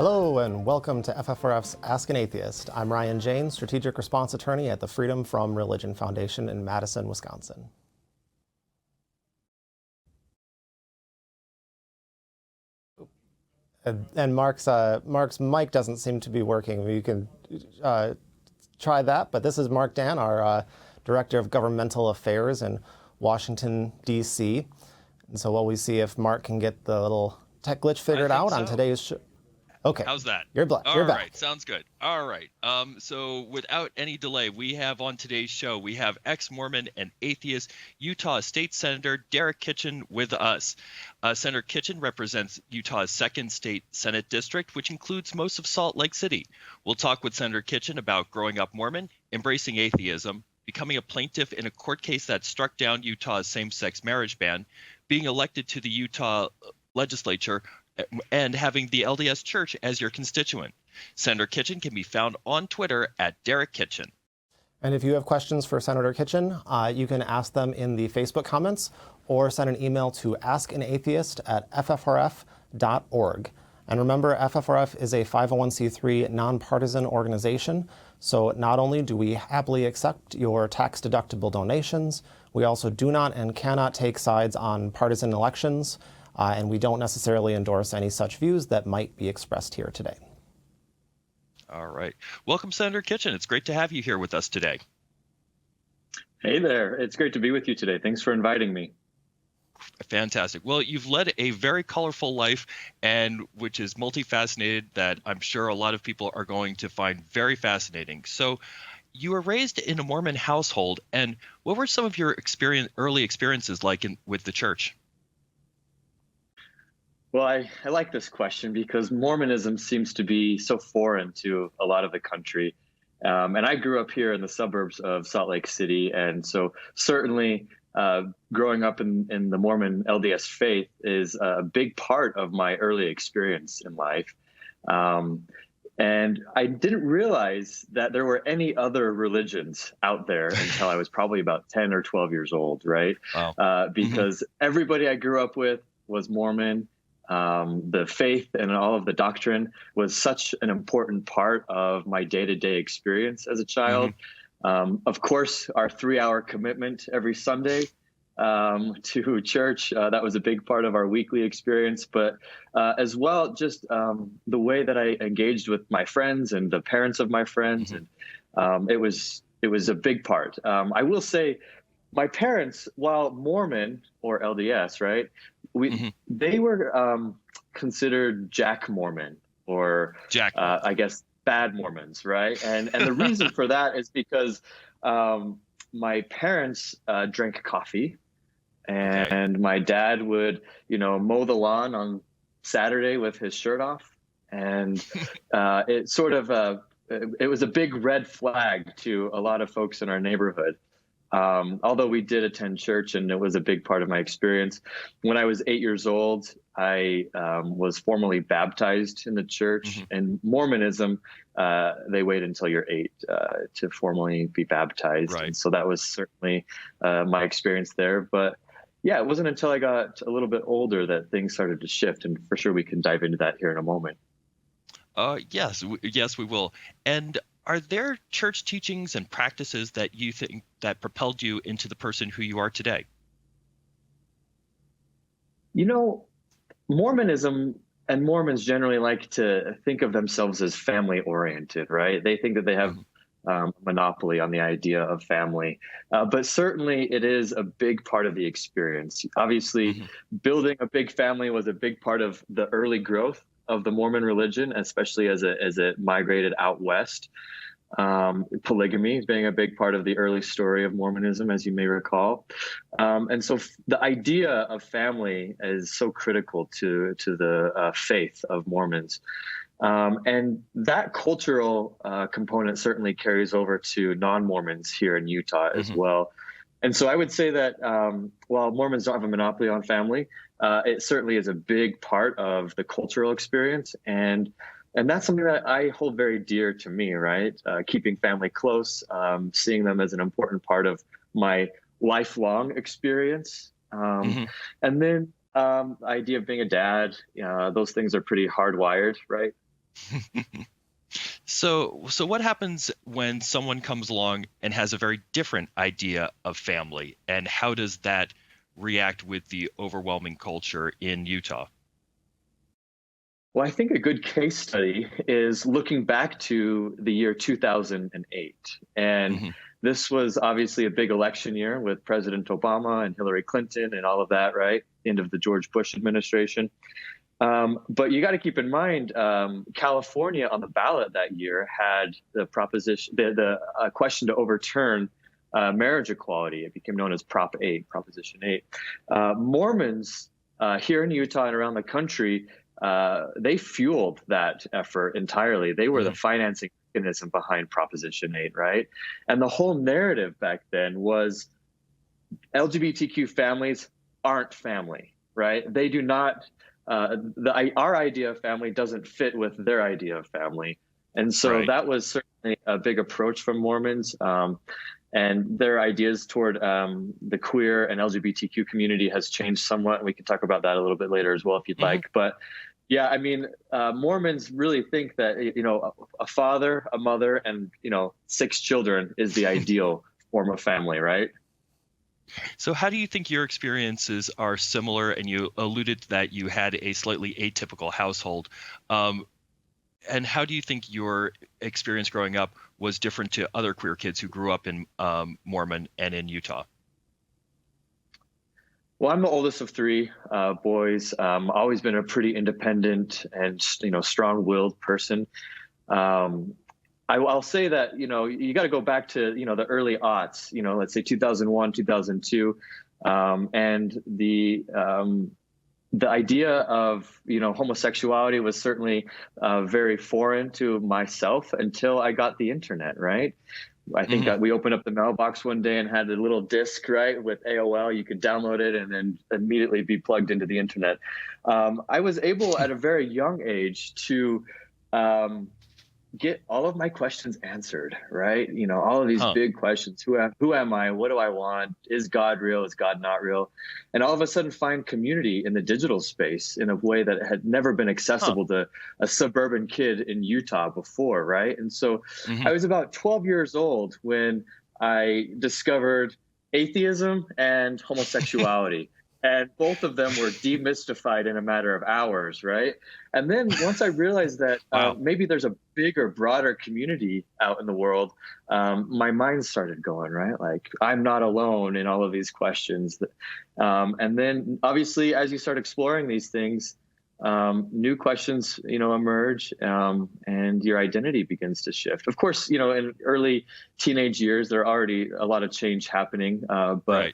Hello and welcome to FFRF's Ask an Atheist. I'm Ryan Jane, Strategic Response Attorney at the Freedom from Religion Foundation in Madison, Wisconsin. And Mark's mic doesn't seem to be working. You can try that, but this is Mark Dan, our Director of Governmental Affairs in Washington, D.C. And so while we see if Mark can get the little tech glitch figured out on today's show. Okay. How's that? You're back. All right. Sounds good. All right. So without any delay, we have on today's show, we have ex-Mormon and atheist Utah State Senator Derek Kitchen with us. Senator Kitchen represents Utah's 2nd State Senate District, which includes most of Salt Lake City. We'll talk with Senator Kitchen about growing up Mormon, embracing atheism, becoming a plaintiff in a court case that struck down Utah's same-sex marriage ban, being elected to the Utah legislature, and having the LDS Church as your constituent. Senator Kitchen can be found on Twitter at Derek Kitchen. And if you have questions for Senator Kitchen, you can ask them in the Facebook comments or send an email to askanatheist@ffrf.org. And remember, FFRF is a 501c3 nonpartisan organization, so not only do we happily accept your tax-deductible donations, we also do not and cannot take sides on partisan elections, and we don't necessarily endorse any such views that might be expressed here today. All right. Welcome, Senator Kitchen. It's great to have you here with us today. Hey there. It's great to be with you today. Thanks for inviting me. Fantastic. Well, you've led a very colorful life, and which is multifaceted, that I'm sure a lot of people are going to find very fascinating. So you were raised in a Mormon household, and what were some of your early experiences like with the church? Well, I like this question because Mormonism seems to be so foreign to a lot of the country. And I grew up here in the suburbs of Salt Lake City. And so certainly growing up in the Mormon LDS faith is a big part of my early experience in life. And I didn't realize that there were any other religions out there until I was probably about 10 or 12 years old, right? Wow. Because everybody I grew up with was Mormon. The faith and all of the doctrine was such an important part of my day-to-day experience as a child. Of course, our 3-hour commitment every Sunday to church, that was a big part of our weekly experience. But as well, just the way that I engaged with my friends and the parents of my friends, and it was a big part. I will say, my parents, while Mormon or LDS, right, they were considered Jack Mormon or I guess bad Mormons, right? And the reason for that is because my parents drank coffee, and my dad would, mow the lawn on Saturday with his shirt off, and it sort of it was a big red flag to a lot of folks in our neighborhood. Although we did attend church and it was a big part of my experience. When I was 8 years old, I was formally baptized in the church. And Mormonism, they wait until you're 8 to formally be baptized. Right. And so that was certainly my experience there. But yeah, it wasn't until I got a little bit older that things started to shift. And for sure, we can dive into that here in a moment. Yes, we will. And are there church teachings and practices that you think that propelled you into the person who you are today? Mormonism and Mormons generally like to think of themselves as family oriented, right? They think that they have monopoly on the idea of family. But certainly it is a big part of the experience. Obviously, building a big family was a big part of the early growth of the Mormon religion, especially as it migrated out west. Polygamy being a big part of the early story of Mormonism, as you may recall. And so the idea of family is so critical to the faith of Mormons. And that cultural component certainly carries over to non-Mormons here in Utah as well. And so I would say that while Mormons don't have a monopoly on family, it certainly is a big part of the cultural experience. And that's something that I hold very dear to me, right? Keeping family close, seeing them as an important part of my lifelong experience. And then the idea of being a dad, those things are pretty hardwired, right? So what happens when someone comes along and has a very different idea of family, and how does that react with the overwhelming culture in Utah? Well, I think a good case study is looking back to the year 2008. And Hmm. this was obviously a big election year with President Obama and Hillary Clinton and all of that, right? End of the George Bush administration. But you got to keep in mind, California on the ballot that year had the proposition, the question to overturn marriage equality. It became known as Prop 8, Proposition 8. Mormons here in Utah and around the country, they fueled that effort entirely. They were the financing mechanism behind Proposition 8, right? And the whole narrative back then was LGBTQ families aren't family, right? They do not. Our idea of family doesn't fit with their idea of family. And so Right. that was certainly a big approach from Mormons. And their ideas toward the queer and LGBTQ community has changed somewhat. We can talk about that a little bit later as well, if you'd like. But yeah, I mean, Mormons really think that, a father, a mother, and, 6 children is the ideal form of family, right? So how do you think your experiences are similar? And you alluded that you had a slightly atypical household. And how do you think your experience growing up was different to other queer kids who grew up in Mormon and in Utah? Well, I'm the oldest of 3 boys. Always been a pretty independent and, strong-willed person. I'll say that, you got to go back to, the early aughts, let's say 2001, 2002. And the idea of, homosexuality was certainly very foreign to myself until I got the internet, right? I think that we opened up the mailbox one day and had a little disc, right, with AOL. You could download it and then immediately be plugged into the internet. I was able at a very young age to get all of my questions answered, right? All of these big questions. Who am I? What do I want? Is God real? Is God not real? And all of a sudden find community in the digital space in a way that had never been accessible to a suburban kid in Utah before, right? And so I was about 12 years old when I discovered atheism and homosexuality. And both of them were demystified in a matter of hours, right? And then once I realized that maybe there's a bigger, broader community out in the world, my mind started going, right? Like, I'm not alone in all of these questions. And then obviously, as you start exploring these things, new questions, emerge, and your identity begins to shift. Of course, in early teenage years, there are already a lot of change happening, but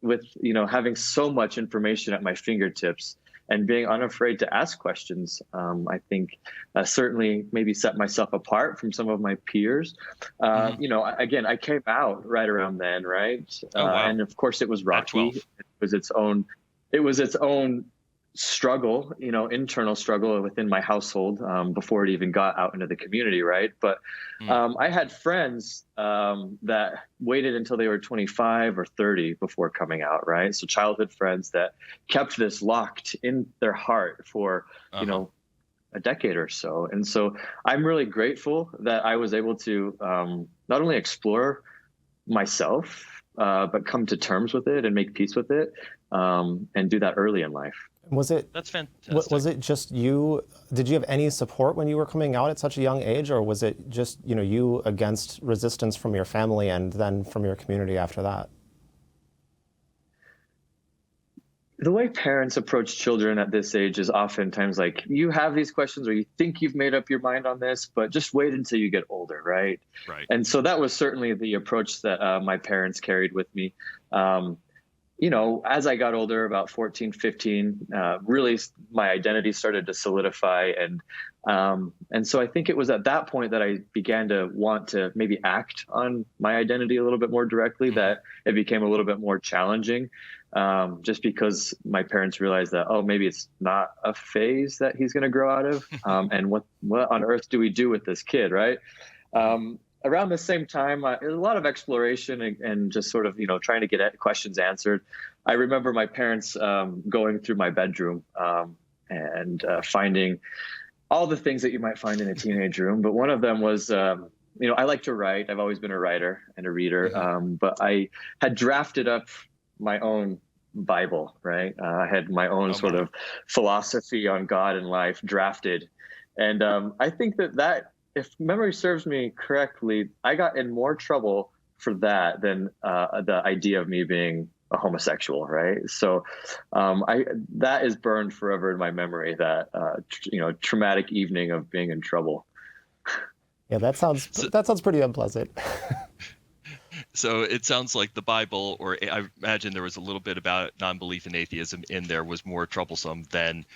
with having so much information at my fingertips and being unafraid to ask questions, I think certainly maybe set myself apart from some of my peers. Again, I came out right around then, right? And of course it was rocky. It was its own struggle, internal struggle within my household before it even got out into the community, right? But I had friends that waited until they were 25 or 30 before coming out, right? So childhood friends that kept this locked in their heart for, a decade or so. And so I'm really grateful that I was able to not only explore myself, but come to terms with it and make peace with it, and do that early in life. That's fantastic. Was it just you? Did you have any support when you were coming out at such a young age, or was it just, you against resistance from your family and then from your community after that? The way parents approach children at this age is oftentimes like, you have these questions or you think you've made up your mind on this, but just wait until you get older, right? Right. And so that was certainly the approach that my parents carried with me. As I got older, about 14, 15, really my identity started to solidify. And so I think it was at that point that I began to want to maybe act on my identity a little bit more directly, that it became a little bit more challenging, just because my parents realized that, maybe it's not a phase that he's going to grow out of. And what on earth do we do with this kid, right? Around the same time, a lot of exploration and just sort of, trying to get questions answered. I remember my parents going through my bedroom and finding all the things that you might find in a teenage room, but one of them was, I like to write. I've always been a writer and a reader, but I had drafted up my own Bible, right? I had my own sort of philosophy on God and life drafted. And I think that, if memory serves me correctly, I got in more trouble for that than the idea of me being a homosexual, right? So that is burned forever in my memory, that traumatic evening of being in trouble. Yeah, that sounds pretty unpleasant. So it sounds like the Bible, or I imagine there was a little bit about non-belief in atheism in there, was more troublesome than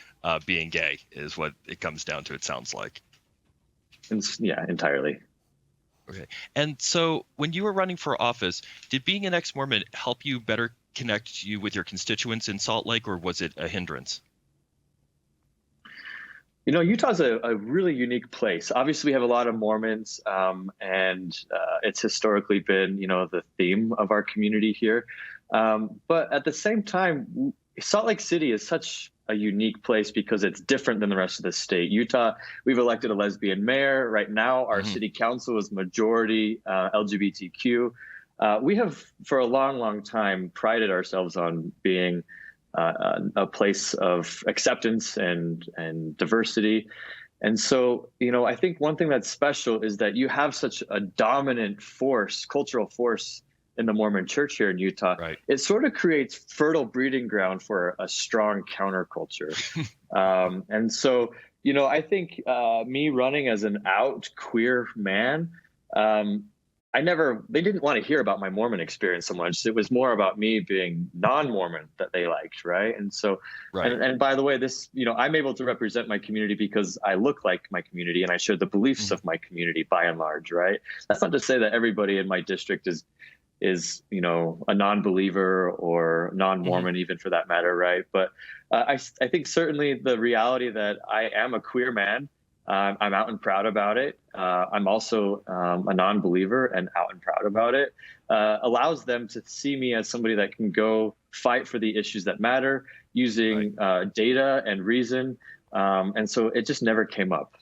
being gay, is what it comes down to, it sounds like. Yeah, entirely. Okay. And so when you were running for office, did being an ex-Mormon help you better connect you with your constituents in Salt Lake, or was it a hindrance? Utah's a really unique place. Obviously, we have a lot of Mormons, and it's historically been, the theme of our community here. But at the same time, Salt Lake City is such a unique place because it's different than the rest of the state. Utah, we've elected a lesbian mayor. Right now, our city council is majority LGBTQ. We have, for a long, long time, prided ourselves on being a place of acceptance and diversity. And so, I think one thing that's special is that you have such a dominant force, cultural force in the Mormon church here in Utah. Right. It sort of creates fertile breeding ground for a strong counterculture. And so, I think me running as an out queer man, they didn't want to hear about my Mormon experience so much. It was more about me being non-Mormon that they liked, right? And so, right. And by the way, this, I'm able to represent my community because I look like my community and I share the beliefs of my community by and large, right? That's not to say that everybody in my district is a non-believer or non-Mormon, even for that matter, right? But I think certainly the reality that I am a queer man, I'm out and proud about it. I'm also a non-believer and out and proud about it. Allows them to see me as somebody that can go fight for the issues that matter using data and reason. And so it just never came up.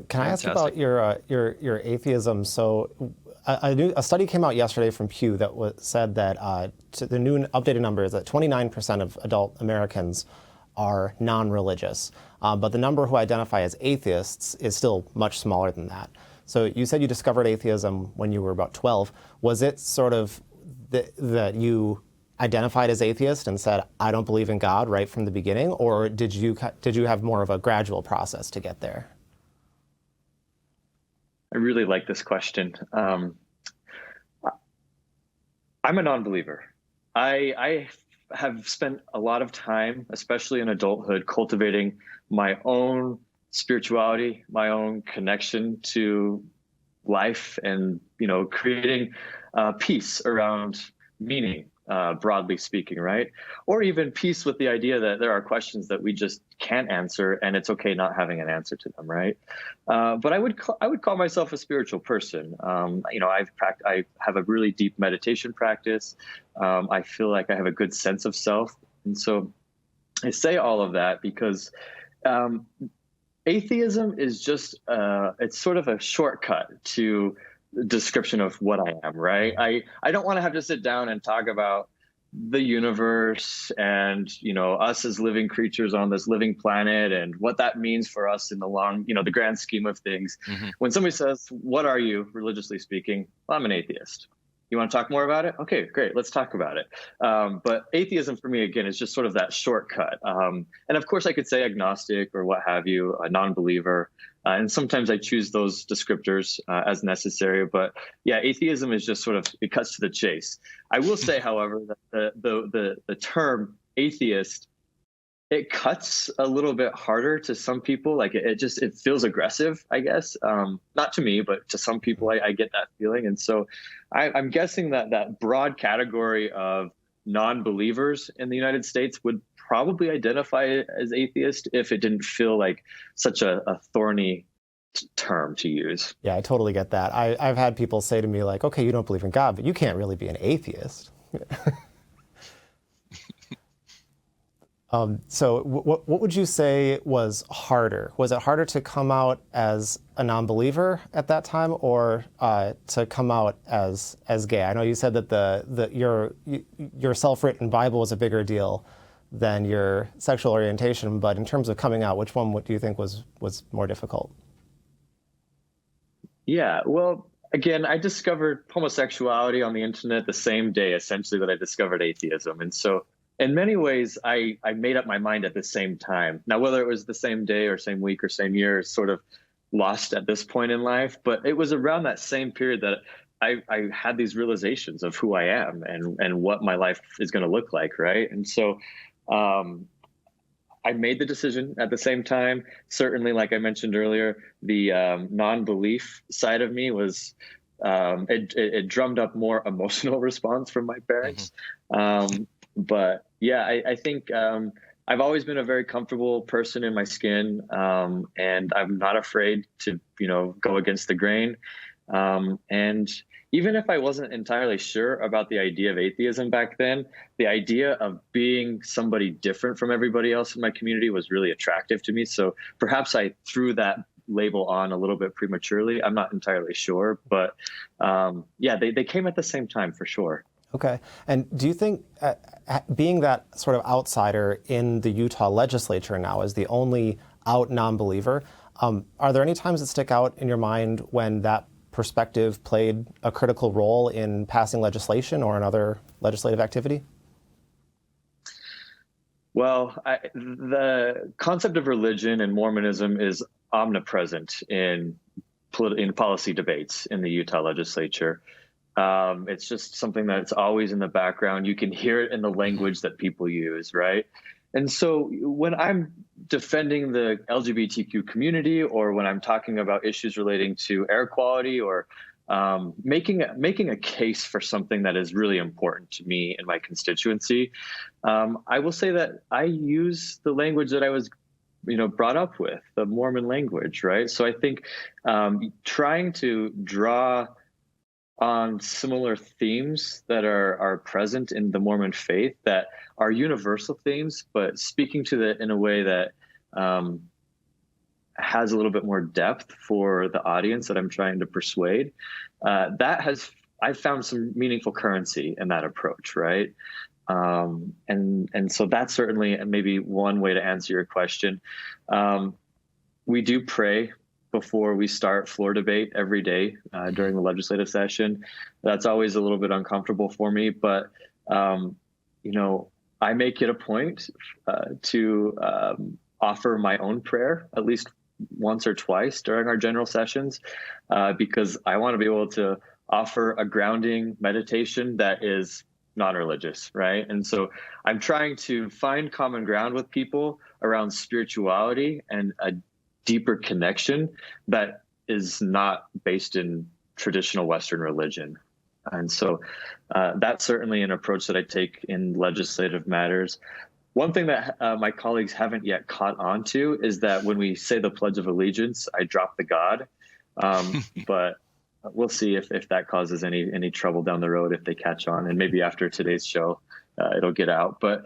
Can I ask about your atheism? So a study came out yesterday from Pew that said that the new updated number is that 29% of adult Americans are non-religious, but the number who identify as atheists is still much smaller than that. So you said you discovered atheism when you were about 12. Was it sort of that you identified as atheist and said, I don't believe in God right from the beginning, or did you have more of a gradual process to get there? I really like this question. I'm a non-believer. I have spent a lot of time, especially in adulthood, cultivating my own spirituality, my own connection to life, and creating peace around meaning, broadly speaking, right? Or even peace with the idea that there are questions that we just can't answer, and it's okay not having an answer to them, right? But I would call myself a spiritual person. I have a really deep meditation practice. I feel like I have a good sense of self, and so I say all of that because atheism is just it's sort of a shortcut to the description of what I am, right? I don't want to have to sit down and talk about the universe and us as living creatures on this living planet and what that means for us in the long, the grand scheme of things. When somebody says, what are you, religiously speaking? Well, I'm an atheist. You want to talk more about it? Okay, great. Let's talk about it. But atheism for me, again, is just sort of that shortcut. And of course, I could say agnostic or what have you, a non-believer. And sometimes I choose those descriptors as necessary. But yeah, atheism is just sort of, it cuts to the chase. I will say, however, that the term atheist, it cuts a little bit harder to some people. Like it feels aggressive, I guess. Not to me, but to some people, I get that feeling. And so I'm guessing that broad category of non-believers in the United States would probably identify as atheist if it didn't feel like such a thorny term to use. Yeah, I totally get that. I've had people say to me like, okay, you don't believe in God, but you can't really be an atheist. So what would you say was harder? Was it harder to come out as a non-believer at that time, or to come out as gay? I know you said that your self-written Bible was a bigger deal than your sexual orientation, but in terms of coming out, which one do you think was more difficult? Yeah, well, again, I discovered homosexuality on the internet the same day, essentially, that I discovered atheism. And so in many ways, I made up my mind at the same time. Now, whether it was the same day or same week or same year is sort of lost at this point in life. But it was around that same period that I had these realizations of who I am and what my life is going to look like, right? And so I made the decision at the same time. Certainly, like I mentioned earlier, the non-belief side of me was, it drummed up more emotional response from my parents. But yeah, I think I've always been a very comfortable person in my skin, and I'm not afraid to, go against the grain. And even if I wasn't entirely sure about the idea of atheism back then, the idea of being somebody different from everybody else in my community was really attractive to me. So perhaps I threw that label on a little bit prematurely. I'm not entirely sure, but yeah, they came at the same time for sure. Okay. And do you think, being that sort of outsider in the Utah legislature now as the only out non-believer, are there any times that stick out in your mind when that perspective played a critical role in passing legislation or another legislative activity? Well, the concept of religion and Mormonism is omnipresent in policy debates in the Utah legislature. It's just something that's always in the background. You can hear it in the language that people use, right? And so when I'm defending the LGBTQ community, or when I'm talking about issues relating to air quality, or making a case for something that is really important to me and my constituency, I will say that I use the language that I was, brought up with, the Mormon language, right? So I think trying to draw on similar themes that are present in the Mormon faith that are universal themes, but speaking to it in a way that has a little bit more depth for the audience that I'm trying to persuade. I've found some meaningful currency in that approach, right? And so that's certainly maybe one way to answer your question. We do pray before we start floor debate every day during the legislative session. That's always a little bit uncomfortable for me, but I make it a point to offer my own prayer at least once or twice during our general sessions, because I want to be able to offer a grounding meditation that is non-religious, right? And so I'm trying to find common ground with people around spirituality and a deeper connection that is not based in traditional Western religion. And so that's certainly an approach that I take in legislative matters. One thing that my colleagues haven't yet caught on to is that when we say the Pledge of Allegiance, I drop the God. But we'll see if that causes any trouble down the road, if they catch on. And maybe after today's show, it'll get out. But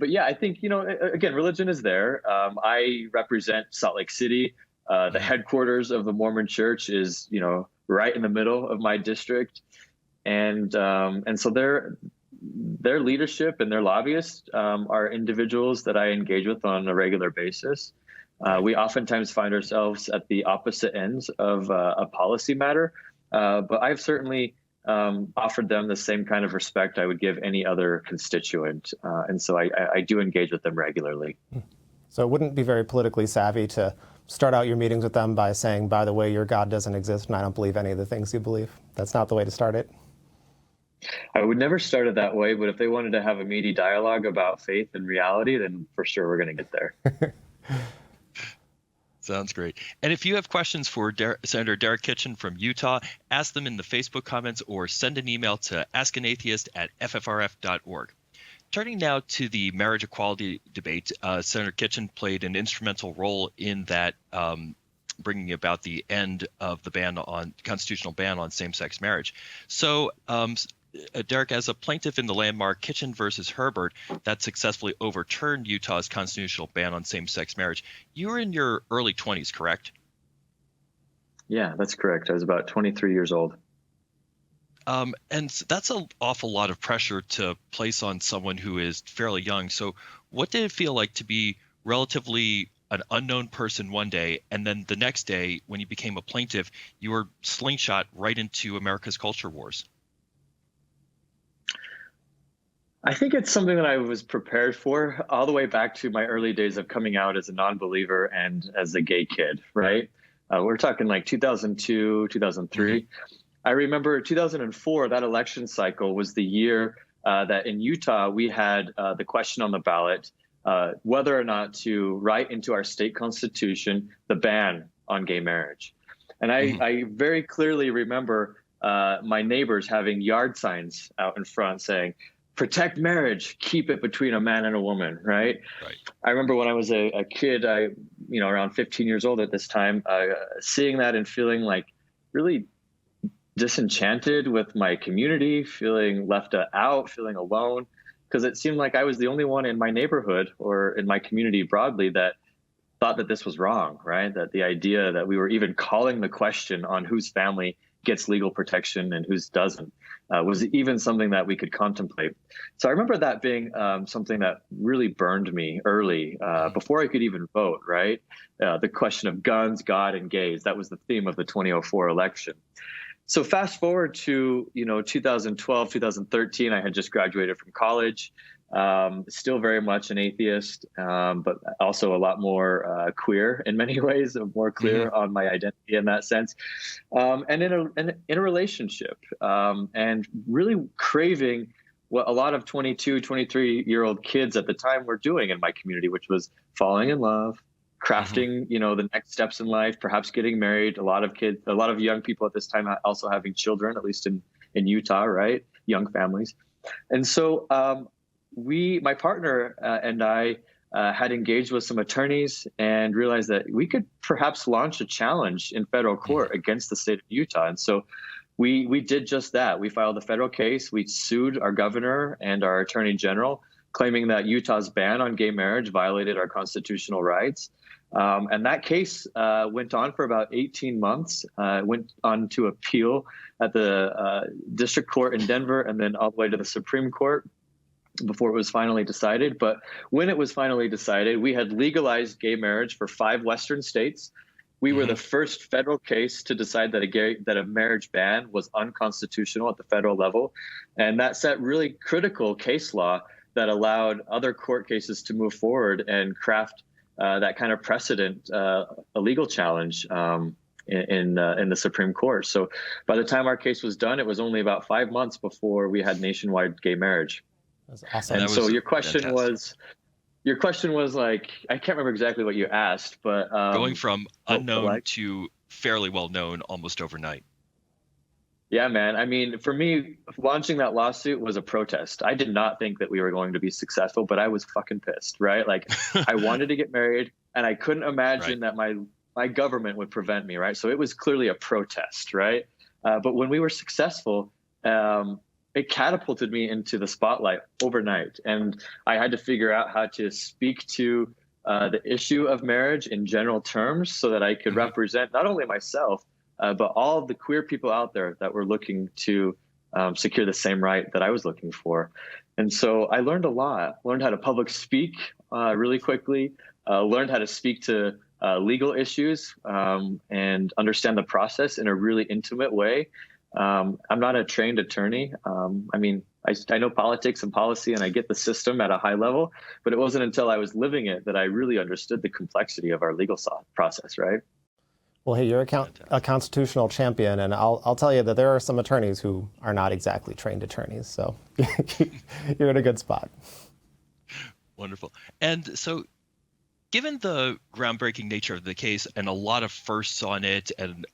yeah, I think, again, religion is there. I represent Salt Lake City. The headquarters of the Mormon Church is, right in the middle of my district. And so their leadership and their lobbyists are individuals that I engage with on a regular basis. We oftentimes find ourselves at the opposite ends of a policy matter, but I've certainly offered them the same kind of respect I would give any other constituent. And so I do engage with them regularly. So it wouldn't be very politically savvy to start out your meetings with them by saying, by the way, your God doesn't exist and I don't believe any of the things you believe. That's not the way to start it. I would never start it that way, but if they wanted to have a meaty dialogue about faith and reality, then for sure we're going to get there. Sounds great. And if you have questions for Senator Derek Kitchen from Utah, ask them in the Facebook comments or send an email to askanatheist@ffrf.org. Turning now to the marriage equality debate, Senator Kitchen played an instrumental role in that, bringing about the end of the constitutional ban on same-sex marriage. So Derek, as a plaintiff in the landmark Kitchen versus Herbert that successfully overturned Utah's constitutional ban on same-sex marriage, you were in your early 20s, correct? Yeah, that's correct. I was about 23 years old. And that's an awful lot of pressure to place on someone who is fairly young. So what did it feel like to be relatively an unknown person one day, and then the next day when you became a plaintiff, you were slingshot right into America's culture wars? I think it's something that I was prepared for all the way back to my early days of coming out as a non-believer and as a gay kid, right? We're talking like 2002, 2003. Mm-hmm. I remember 2004, that election cycle was the year that in Utah, we had the question on the ballot whether or not to write into our state constitution the ban on gay marriage. And I very clearly remember my neighbors having yard signs out in front saying, "Protect marriage, keep it between a man and a woman," right? I remember when I was a kid, around 15 years old at this time, seeing that and feeling like really disenchanted with my community, feeling left out, feeling alone, because it seemed like I was the only one in my neighborhood or in my community broadly that thought that this was wrong, right? That the idea that we were even calling the question on whose family gets legal protection and whose doesn't was even something that we could contemplate. So I remember that being something that really burned me early, before I could even vote, right? The question of guns, God, and gays. That was the theme of the 2004 election. So fast forward to, 2012, 2013, I had just graduated from college, still very much an atheist, but also a lot more queer in many ways, more clear on my identity in that sense, and in a relationship, and really craving what a lot of 22, 23-year-old kids at the time were doing in my community, which was falling in love, crafting, the next steps in life, perhaps getting married. A lot of young people at this time also having children, at least in Utah, right? Young families. And so my partner and I had engaged with some attorneys and realized that we could perhaps launch a challenge in federal court against the state of Utah. And so we did just that. We filed a federal case. We sued our governor and our attorney general, claiming that Utah's ban on gay marriage violated our constitutional rights. And that case went on for about 18 months, went on to appeal at the district court in Denver and then all the way to the Supreme Court before it was finally decided. But when it was finally decided, we had legalized gay marriage for 5 Western states. We were the first federal case to decide that a marriage ban was unconstitutional at the federal level. And that set really critical case law that allowed other court cases to move forward and craft that kind of precedent, a legal challenge in the Supreme Court. So by the time our case was done, it was only about 5 months before we had nationwide gay marriage. That's awesome. And so your question was like, I can't remember exactly what you asked, but going from unknown to fairly well known almost overnight. Yeah, man. I mean, for me, launching that lawsuit was a protest. I did not think that we were going to be successful, but I was fucking pissed, right? Like, I wanted to get married, and I couldn't imagine that my government would prevent me, right? So it was clearly a protest, right? But when we were successful, it catapulted me into the spotlight overnight, and I had to figure out how to speak to the issue of marriage in general terms so that I could represent not only myself, but all of the queer people out there that were looking to secure the same right that I was looking for. And so I learned a lot, learned how to public speak really quickly, learned how to speak to legal issues and understand the process in a really intimate way. I'm not a trained attorney. I mean, I know politics and policy and I get the system at a high level, but it wasn't until I was living it that I really understood the complexity of our legal process, right? Well, hey, you're a constitutional champion, and I'll tell you that there are some attorneys who are not exactly trained attorneys, so you're in a good spot. Wonderful. And so given the groundbreaking nature of the case and a lot of firsts on it and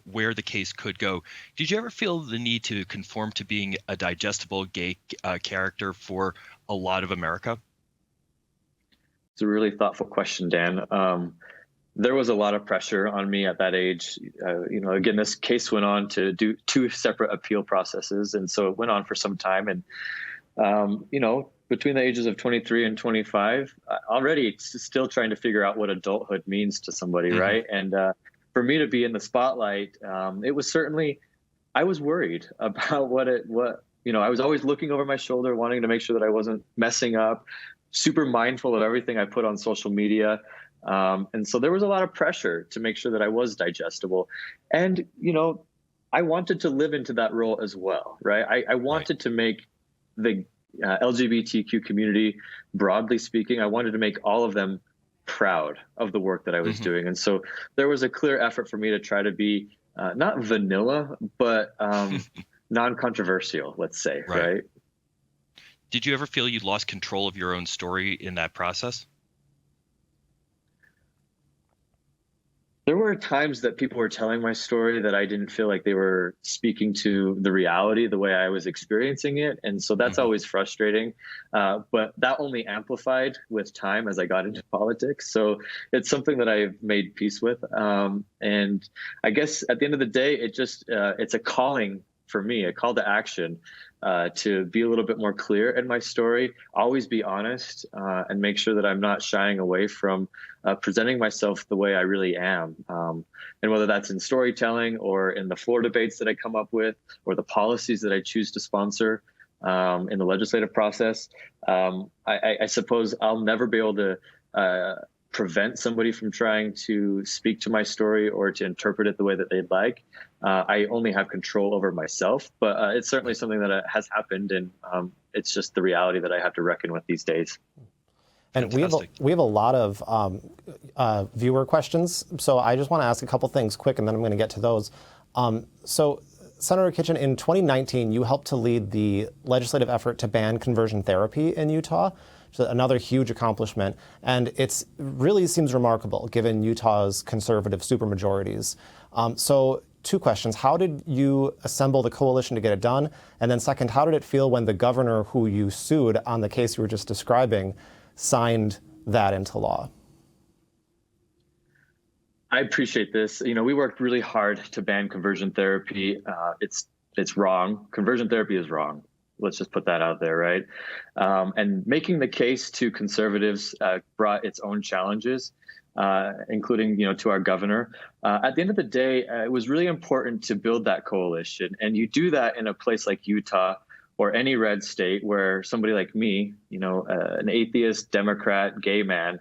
where the case could go, did you ever feel the need to conform to being a digestible gay character for a lot of America? It's a really thoughtful question, Dan. there was a lot of pressure on me at that age. Again, this case went on to do 2 separate appeal processes. And so it went on for some time. And, between the ages of 23 and 25, already still trying to figure out what adulthood means to somebody, right? And for me to be in the spotlight, it was certainly, I was worried about I was always looking over my shoulder, wanting to make sure that I wasn't messing up, super mindful of everything I put on social media. And so there was a lot of pressure to make sure that I was digestible. And, I wanted to live into that role as well, right? I wanted to make the LGBTQ community, broadly speaking, I wanted to make all of them proud of the work that I was doing. And so there was a clear effort for me to try to be not vanilla, but non-controversial, let's say, right? Did you ever feel you lost control of your own story in that process? There were times that people were telling my story that I didn't feel like they were speaking to the reality the way I was experiencing it. And so that's always frustrating. But that only amplified with time as I got into politics. So it's something that I've made peace with. And I guess at the end of the day, it's a calling for me, a call to action to be a little bit more clear in my story, always be honest, and make sure that I'm not shying away from presenting myself the way I really am. And whether that's in storytelling or in the floor debates that I come up with or the policies that I choose to sponsor in the legislative process, I suppose I'll never be able to prevent somebody from trying to speak to my story or to interpret it the way that they'd like. I only have control over myself, but it's certainly something that has happened, and it's just the reality that I have to reckon with these days. And we have a lot of viewer questions, so I just want to ask a couple things quick, and then I'm going to get to those. So, Senator Kitchen, in 2019, you helped to lead the legislative effort to ban conversion therapy in Utah. So another huge accomplishment, and it really seems remarkable given Utah's conservative supermajorities. So 2 questions. How did you assemble the coalition to get it done? And then second, how did it feel when the governor who you sued on the case you were just describing signed that into law? I appreciate this. We worked really hard to ban conversion therapy. It's wrong. Conversion therapy is wrong. Let's just put that out there, right? And making the case to conservatives brought its own challenges, including, to our governor. At the end of the day, it was really important to build that coalition. And you do that in a place like Utah or any red state where somebody like me, an atheist, Democrat, gay man,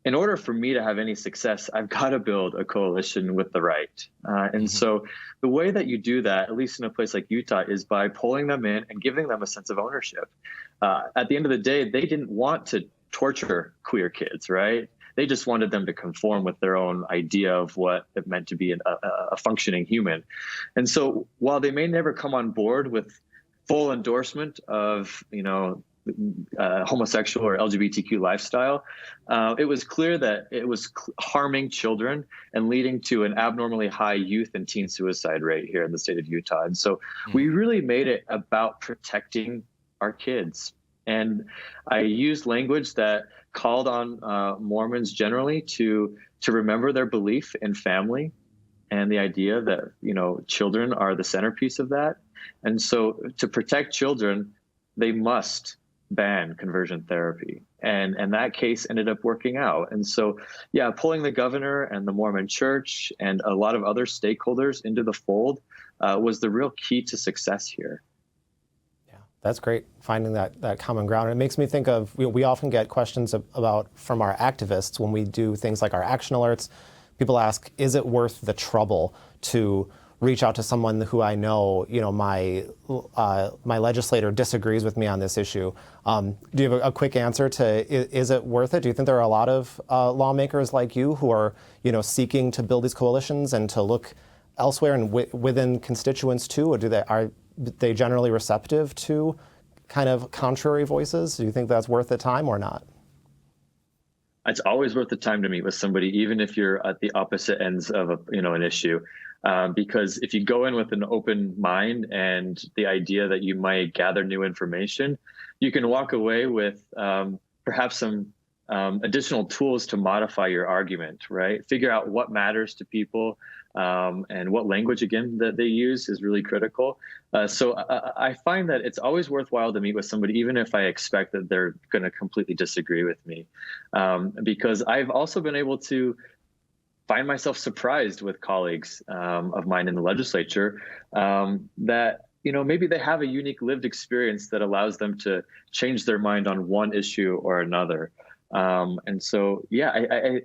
in order for me to have any success, I've got to build a coalition with the right. And so the way that you do that, at least in a place like Utah, is by pulling them in and giving them a sense of ownership. At the end of the day, they didn't want to torture queer kids, right? They just wanted them to conform with their own idea of what it meant to be a functioning human. And so while they may never come on board with full endorsement of, homosexual or LGBTQ lifestyle, it was clear that it was harming children and leading to an abnormally high youth and teen suicide rate here in the state of Utah. And so we really made it about protecting our kids. And I used language that called on Mormons generally to remember their belief in family and the idea that, children are the centerpiece of that. And so to protect children, they must ban conversion therapy. And that case ended up working out. And so, pulling the governor and the Mormon church and a lot of other stakeholders into the fold was the real key to success here. Yeah, that's great, finding that common ground. And it makes me think of, we often get questions from our activists when we do things like our action alerts. People ask, is it worth the trouble to reach out to someone who I know, my legislator disagrees with me on this issue? Do you have a quick answer to, is it worth it? Do you think there are a lot of lawmakers like you who are, seeking to build these coalitions and to look elsewhere and within constituents too? Or are they generally receptive to kind of contrary voices? Do you think that's worth the time or not? It's always worth the time to meet with somebody, even if you're at the opposite ends of an issue. Because if you go in with an open mind and the idea that you might gather new information, you can walk away with perhaps some additional tools to modify your argument, right? Figure out what matters to people, and what language, again, that they use is really critical. So I find that it's always worthwhile to meet with somebody, even if I expect that they're going to completely disagree with me, because I've also been able to find myself surprised with colleagues of mine in the legislature that, maybe they have a unique lived experience that allows them to change their mind on one issue or another. And so, yeah,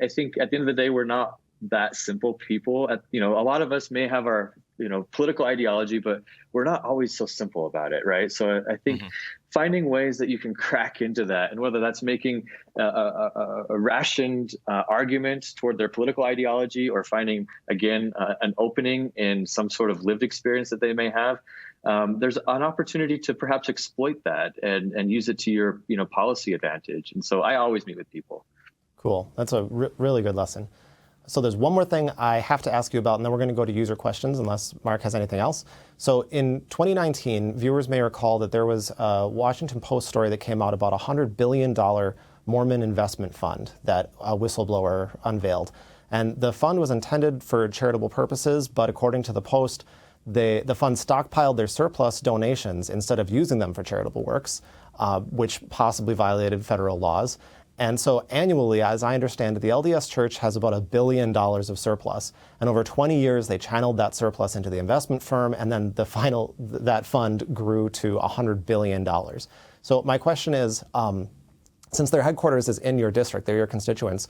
I think at the end of the day, we're not that simple people. A lot of us may have our, political ideology, but we're not always so simple about it, right? So I think finding ways that you can crack into that, and whether that's making a rationed argument toward their political ideology, or finding, again, an opening in some sort of lived experience that they may have, there's an opportunity to perhaps exploit that and use it to your policy advantage. And so I always meet with people. Cool. That's a really good lesson. So there's one more thing I have to ask you about, and then we're going to go to user questions unless Mark has anything else. So in 2019, viewers may recall that there was a Washington Post story that came out about a $100 billion Mormon investment fund that a whistleblower unveiled. And the fund was intended for charitable purposes, but according to the Post, the fund stockpiled their surplus donations instead of using them for charitable works, which possibly violated federal laws. And so annually, as I understand it, the LDS Church has about $1 billion of surplus. And over 20 years, they channeled that surplus into the investment firm, and then that fund grew to $100 billion. So my question is, since their headquarters is in your district, they're your constituents,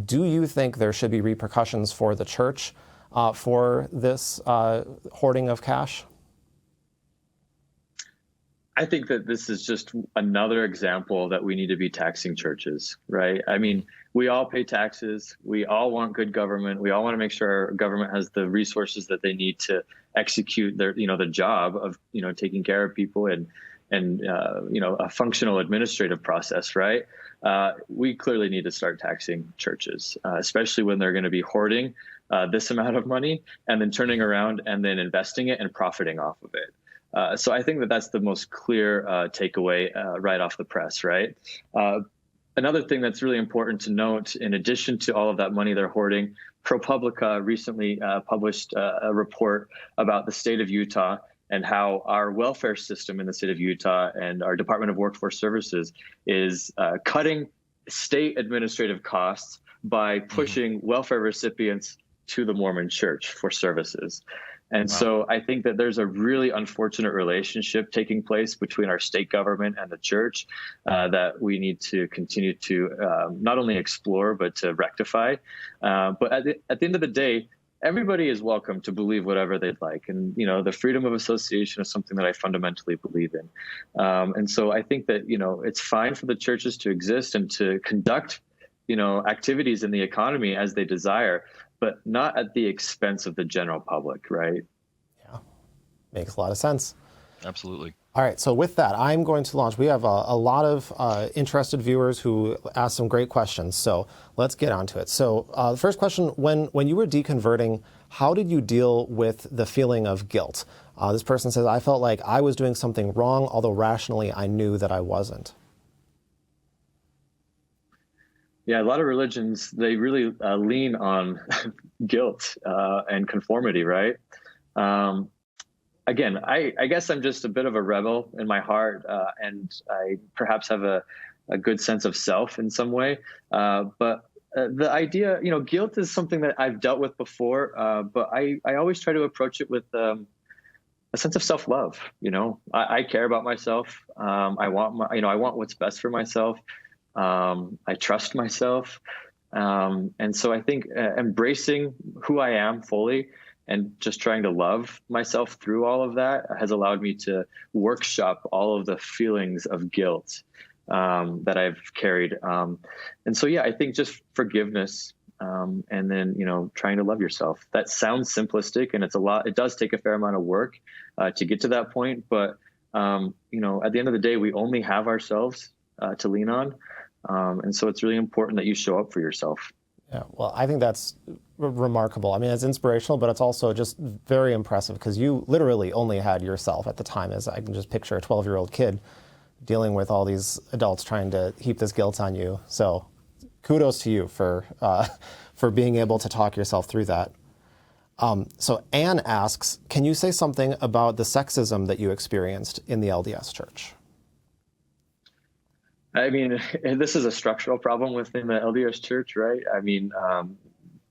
do you think there should be repercussions for the church for this hoarding of cash? I think that this is just another example that we need to be taxing churches, right? I mean, we all pay taxes. We all want good government. We all want to make sure our government has the resources that they need to execute their, the job of, taking care of people and a functional administrative process, right? We clearly need to start taxing churches, especially when they're going to be hoarding this amount of money and then turning around and then investing it and profiting off of it. So I think that that's the most clear takeaway right off the press, right? Another thing that's really important to note, in addition to all of that money they're hoarding, ProPublica recently published a report about the state of Utah and how our welfare system in the state of Utah and our Department of Workforce Services is cutting state administrative costs by pushing welfare recipients to the Mormon Church for services. And so I think that there's a really unfortunate relationship taking place between our state government and the church that we need to continue to not only explore, but to rectify. But at the end of the day, everybody is welcome to believe whatever they'd like. And, the freedom of association is something that I fundamentally believe in. And so I think that, it's fine for the churches to exist and to conduct, activities in the economy as they desire, but not at the expense of the general public, right? Yeah, makes a lot of sense. Absolutely. All right, so with that, I'm going to launch. We have a lot of interested viewers who asked some great questions, so let's get onto it. So the first question, when you were deconverting, how did you deal with the feeling of guilt? This person says, I felt like I was doing something wrong, although rationally I knew that I wasn't. Yeah, a lot of religions, they really lean on guilt and conformity, right? Again, I guess I'm just a bit of a rebel in my heart, and I perhaps have a good sense of self in some way. But the idea, guilt is something that I've dealt with before, but I always try to approach it with a sense of self-love. I care about myself. I want what's best for myself. I trust myself. And so I think embracing who I am fully and just trying to love myself through all of that has allowed me to workshop all of the feelings of guilt that I've carried. And so, yeah, I think just forgiveness and then, trying to love yourself. That sounds simplistic, and it does take a fair amount of work to get to that point. But, at the end of the day, we only have ourselves to lean on. And so it's really important that you show up for yourself. Yeah, well, I think that's remarkable. I mean, it's inspirational, but it's also just very impressive because you literally only had yourself at the time. As I can just picture a 12-year-old kid dealing with all these adults trying to heap this guilt on you. So kudos to you for being able to talk yourself through that. So Anne asks, can you say something about the sexism that you experienced in the LDS Church? I mean, this is a structural problem within the LDS Church, right? I mean,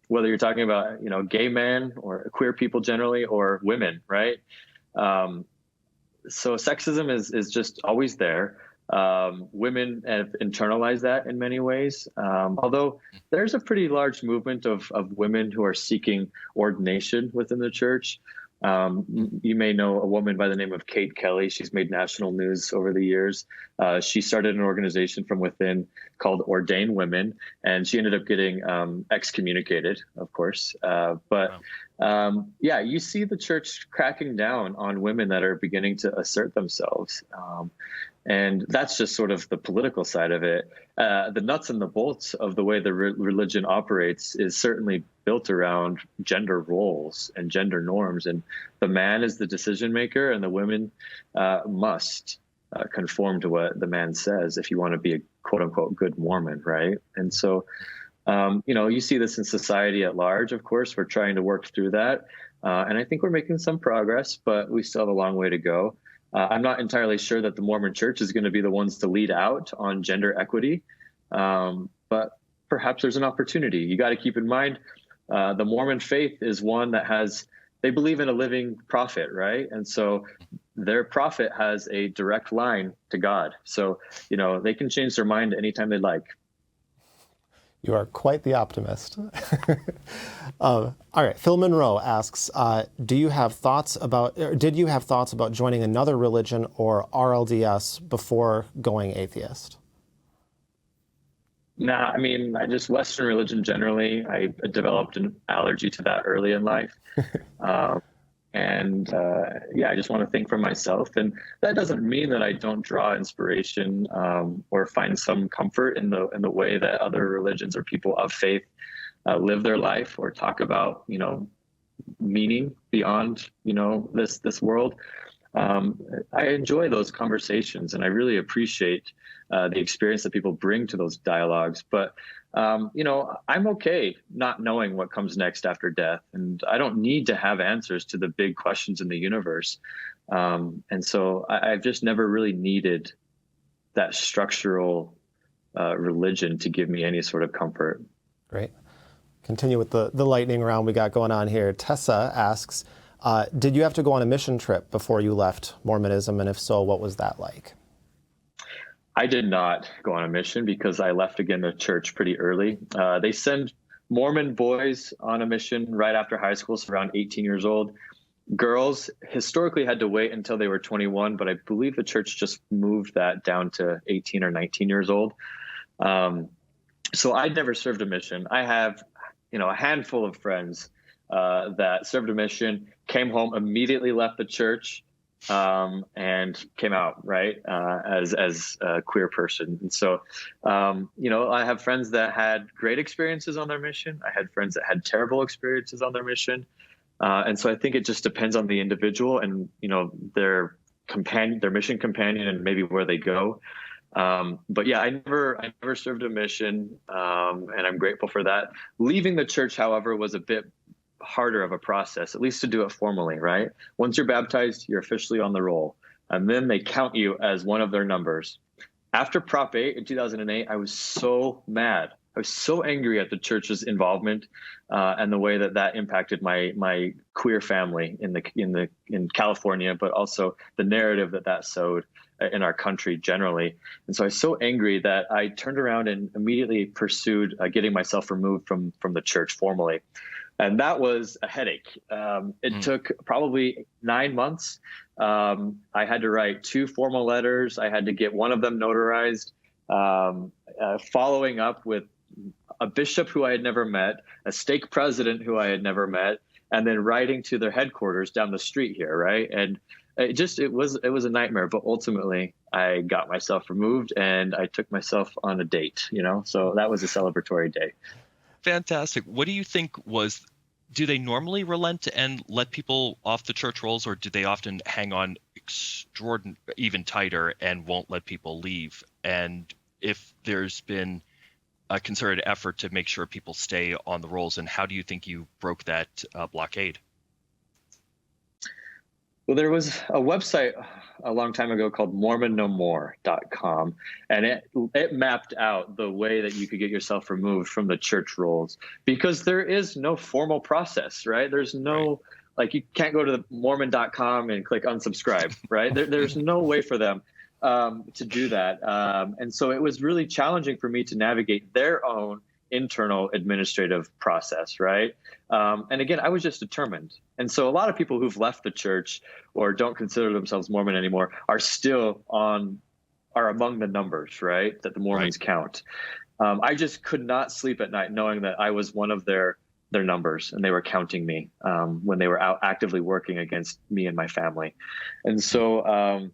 whether you're talking about, gay men or queer people generally, or women, right? So sexism is just always there. Women have internalized that in many ways, although there's a pretty large movement of women who are seeking ordination within the church. You may know a woman by the name of Kate Kelly. She's made national news over the years. She started an organization from within called Ordain Women, and she ended up getting excommunicated, of course. Yeah, you see the church cracking down on women that are beginning to assert themselves. And that's just sort of the political side of it. The nuts and the bolts of the way the religion operates is certainly built around gender roles and gender norms. And the man is the decision maker, and the women must conform to what the man says if you want to be a quote unquote good Mormon, right? And so, you see this in society at large. Of course, we're trying to work through that. And I think we're making some progress, but we still have a long way to go. I'm not entirely sure that the Mormon Church is going to be the ones to lead out on gender equity, but perhaps there's an opportunity. You got to keep in mind, the Mormon faith is one that they believe in a living prophet, right? And so their prophet has a direct line to God. So, they can change their mind anytime they like. You are quite the optimist. All right, Phil Monroe asks, did you have thoughts about joining another religion or RLDS before going atheist? Nah, I mean, Western religion generally, I developed an allergy to that early in life. I just want to think for myself. And that doesn't mean that I don't draw inspiration or find some comfort in the way that other religions or people of faith live their life or talk about, meaning beyond, this world. I enjoy those conversations, and I really appreciate the experience that people bring to those dialogues. But, I'm okay not knowing what comes next after death, and I don't need to have answers to the big questions in the universe. And so I've just never really needed that structural religion to give me any sort of comfort. Great. Continue with the lightning round we got going on here. Tessa asks, did you have to go on a mission trip before you left Mormonism? And if so, what was that like? I did not go on a mission because I left again the church pretty early. They send Mormon boys on a mission right after high school, so around 18 years old. Girls historically had to wait until they were 21, but I believe the church just moved that down to 18 or 19 years old. So I'd never served a mission. I have, a handful of friends that served a mission, came home, immediately left the church, and came out, right, as a queer person. And so, I have friends that had great experiences on their mission. I had friends that had terrible experiences on their mission. And so I think it just depends on the individual and, their mission companion and maybe where they go. But yeah, I never served a mission, and I'm grateful for that. Leaving the church, however, was a bit harder of a process, at least to do it formally, right? Once you're baptized, you're officially on the roll, and then they count you as one of their numbers. After Prop 8 in 2008, I was so mad. I was so angry at the church's involvement and the way that impacted my queer family in California, but also the narrative that sowed in our country generally. And so I was so angry that I turned around and immediately pursued getting myself removed from the church formally. And that was a headache. It took probably 9 months. I had to write 2 formal letters. I had to get one of them notarized, following up with a bishop who I had never met, a stake president who I had never met, and then writing to their headquarters down the street here, right? And it was a nightmare, but ultimately I got myself removed and I took myself on a date, so that was a celebratory day. Fantastic. What do you think do they normally relent and let people off the church rolls, or do they often hang on even tighter and won't let people leave? And if there's been a concerted effort to make sure people stay on the rolls. And how do you think you broke that blockade? Well, there was a website a long time ago called MormonNoMore.com, and it mapped out the way that you could get yourself removed from the church rolls, because there is no formal process, right? There's no, like, you can't go to the Mormon.com and click unsubscribe, right? There's no way for them to do that. And so it was really challenging for me to navigate their own internal administrative process, right? And again, I was just determined. And so a lot of people who've left the church or don't consider themselves Mormon anymore are still are among the numbers, right, that the Mormons count. I just could not sleep at night knowing that I was one of their numbers, and they were counting me when they were out actively working against me and my family. And so,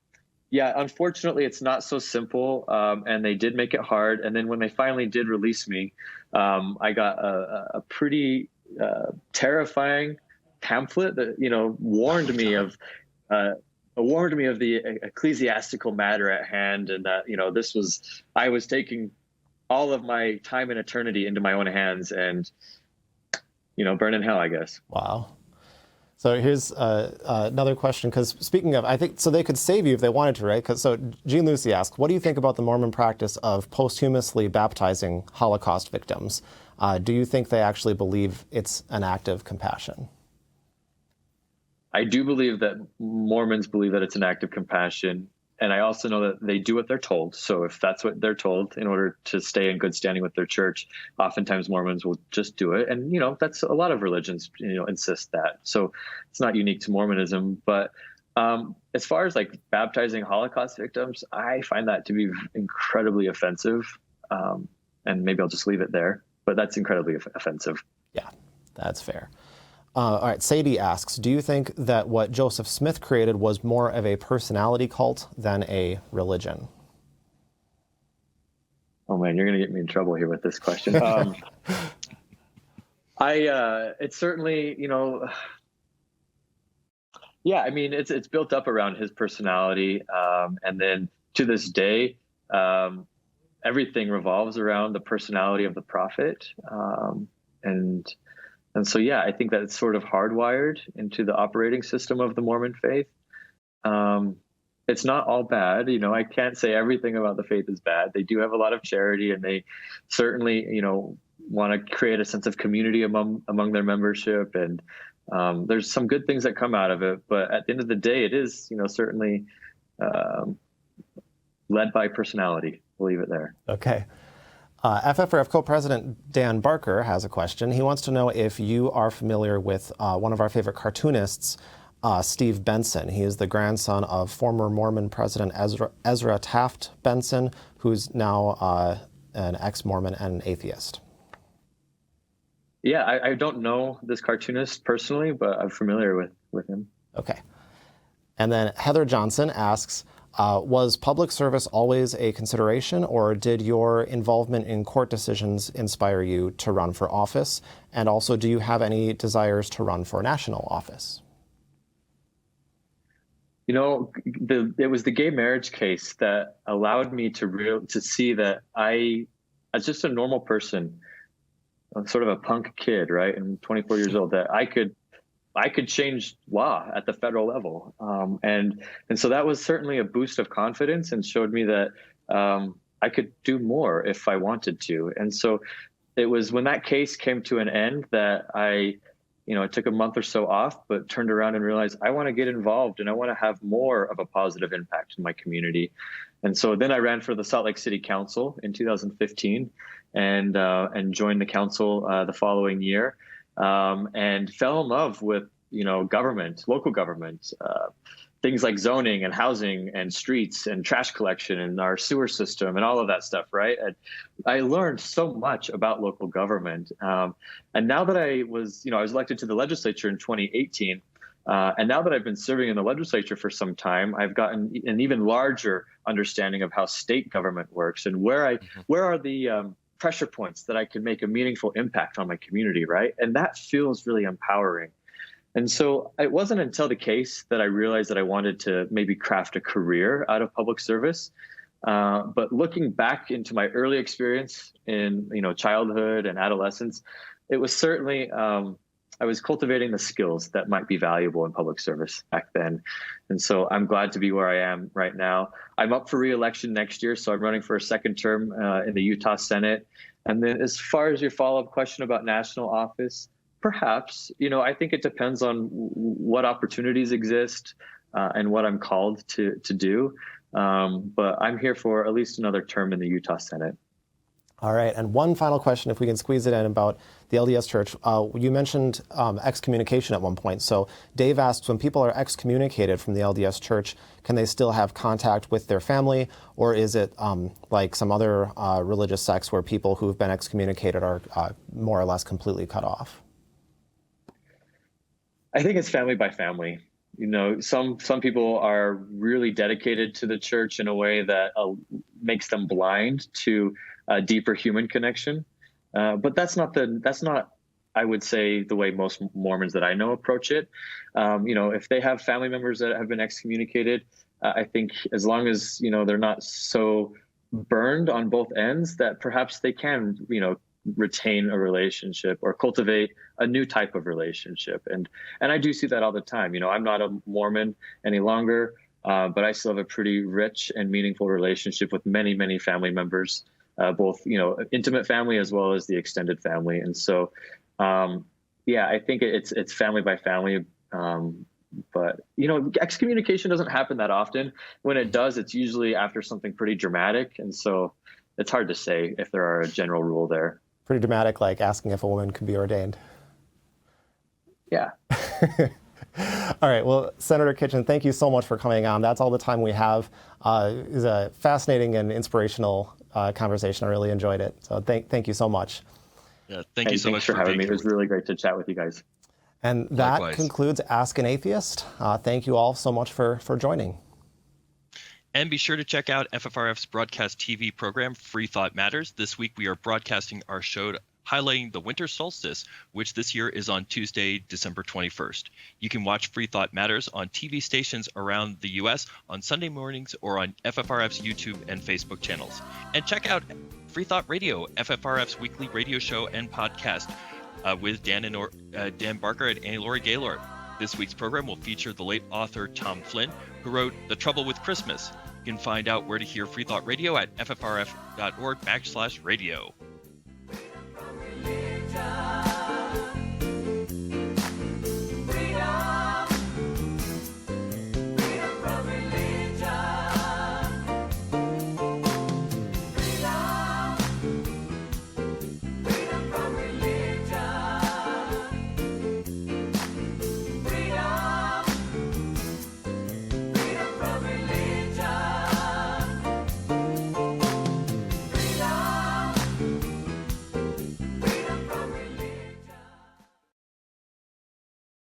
yeah, unfortunately, it's not so simple, and they did make it hard. And then when they finally did release me, I got a pretty terrifying pamphlet that warned me of the ecclesiastical matter at hand, and that I was taking all of my time and eternity into my own hands, and burn in hell, I guess. Wow. So here's another question, because speaking of, I think, so they could save you if they wanted to, right? So Jean Lucy asks, what do you think about the Mormon practice of posthumously baptizing Holocaust victims? Do you think they actually believe it's an act of compassion? I do believe that Mormons believe that it's an act of compassion. And I also know that they do what they're told. So if that's what they're told in order to stay in good standing with their church, oftentimes Mormons will just do it. And, that's a lot of religions, insist that. So it's not unique to Mormonism. But as far as like baptizing Holocaust victims, I find that to be incredibly offensive. And maybe I'll just leave it there. But that's incredibly offensive. Yeah, that's fair. All right, Sadie asks, do you think that what Joseph Smith created was more of a personality cult than a religion? Oh man, you're going to get me in trouble here with this question. It's certainly, yeah, I mean, it's built up around his personality. And then to this day, everything revolves around the personality of the prophet. And so, yeah, I think that it's sort of hardwired into the operating system of the Mormon faith. It's not all bad. I can't say everything about the faith is bad. They do have a lot of charity, and they certainly, want to create a sense of community among their membership. And there's some good things that come out of it. But at the end of the day, it is, certainly led by personality. We'll leave it there. Okay. FFRF co-president Dan Barker has a question. He wants to know if you are familiar with one of our favorite cartoonists, Steve Benson. He is the grandson of former Mormon President Ezra Taft Benson, who's now an ex-Mormon and an atheist. Yeah, I don't know this cartoonist personally, but I'm familiar with him. Okay. And then Heather Johnson asks, was public service always a consideration, or did your involvement in court decisions inspire you to run for office? And also, do you have any desires to run for national office? It was the gay marriage case that allowed me to see that I, as just a normal person, sort of a punk kid, right, and 24 years old, that I could change law at the federal level. And so that was certainly a boost of confidence, and showed me that I could do more if I wanted to. And so it was when that case came to an end that I took a month or so off, but turned around and realized I want to get involved, and I want to have more of a positive impact in my community. And so then I ran for the Salt Lake City Council in 2015 and joined the council the following year. And fell in love with, government, local government, things like zoning and housing and streets and trash collection and our sewer system and all of that stuff, right? And I learned so much about local government. And now that I was elected to the legislature in 2018, and now that I've been serving in the legislature for some time, I've gotten an even larger understanding of how state government works and where are the pressure points that I can make a meaningful impact on my community, right? And that feels really empowering. And so it wasn't until the case that I realized that I wanted to maybe craft a career out of public service. But looking back into my early experience in childhood and adolescence, it was certainly I was cultivating the skills that might be valuable in public service back then. And so I'm glad to be where I am right now. I'm up for re-election next year, so I'm running for a second term in the Utah Senate. And then as far as your follow-up question about national office, perhaps, I think it depends on what opportunities exist and what I'm called to do. But I'm here for at least another term in the Utah Senate. All right, and one final question, if we can squeeze it in, about the LDS Church. You mentioned excommunication at one point. So Dave asks, when people are excommunicated from the LDS Church, can they still have contact with their family, or is it like some other religious sects where people who've been excommunicated are more or less completely cut off? I think it's family by family. Some people are really dedicated to the church in a way that makes them blind to a deeper human connection. But that's not, I would say, the way most Mormons that I know approach it. If they have family members that have been excommunicated, I think as long as, they're not so burned on both ends, that perhaps they can, retain a relationship or cultivate a new type of relationship. And I do see that all the time. I'm not a Mormon any longer, but I still have a pretty rich and meaningful relationship with many, many family members, both, intimate family as well as the extended family. And so, I think it's family by family. But, excommunication doesn't happen that often. When it does, it's usually after something pretty dramatic. And so it's hard to say if there are a general rule there. Pretty dramatic, like asking if a woman can be ordained. Yeah. All right. Well, Senator Kitchen, thank you so much for coming on. That's all the time we have. It was a fascinating and inspirational conversation. I really enjoyed it. So thank you so much. Yeah, thank you so much for having me. It was really great to chat with you guys. And that Likewise. concludes Ask an Atheist. Thank you all so much for joining. And be sure to check out FFRF's broadcast TV program, Free Thought Matters. This week we are broadcasting our show highlighting the winter solstice, which this year is on Tuesday, December 21st. You can watch Free Thought Matters on TV stations around the U.S. on Sunday mornings or on FFRF's YouTube and Facebook channels. And check out Free Thought Radio, FFRF's weekly radio show and podcast with Dan Barker and Annie Laurie Gaylord. This week's program will feature the late author Tom Flynn, who wrote The Trouble with Christmas. You can find out where to hear Free Thought Radio at ffrf.org/radio.